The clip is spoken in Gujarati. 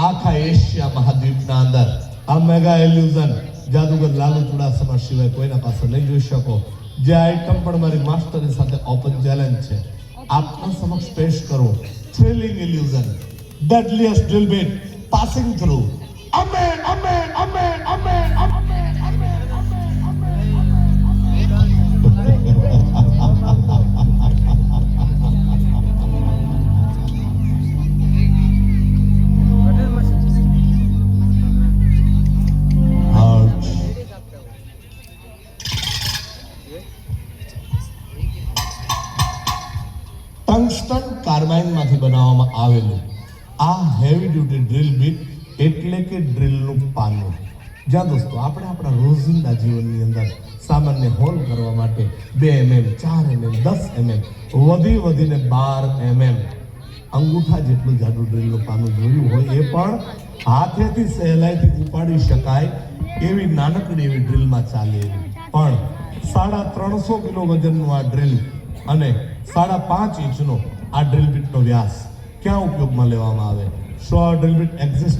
આખા એશિયા મહાદ્વીપના અંદર આ મેગા ઇલ્યુઝન જાદુગર લાલુ ચુડાસમા સિવાય કોઈના પાસે નહીં જોઈ શકો. જે આઇટમ પણ મારી માસ્ટરની સાથે ઓપન ચેલેન્જ છે, આપના સમક્ષ પેશ કરો. Thrilling illusion, deadliest drill bit passing through. Amen, amen, amen, amen, amen, amen, tungsten કાર્બાઇનમાંથી બનાવવામાં આવેલું આ હેવી ડ્યુટી ડ્રીલ બીટ એટલે કે ડ્રીલનું પાનું. જ્યાં દોસ્તો આપણે આપણા રોજિંદા જીવનની અંદર સામાન્ય હોલ કરવા માટે 2 mm, 4 mm, 10 mm, વધીને 12 mm અંગૂઠા જેટલું જાડું ડ્રીલનું પાનું જોયું હોય, એ પણ હાથેથી સહેલાઈથી ઉપાડી શકાય એવી નાનકડી એવી ડ્રીલમાં ચાલે એવી. પણ 350 કિલો વજનનું આ ડ્રીલ અને 5.5 ઇંચનો આ ડ્રીલ બીટનો વ્યાસ ક્યાં ઉપયોગમાં લેવામાં આવે? શું આ ડ્રીલ બીટ એક્ઝિસ્ટ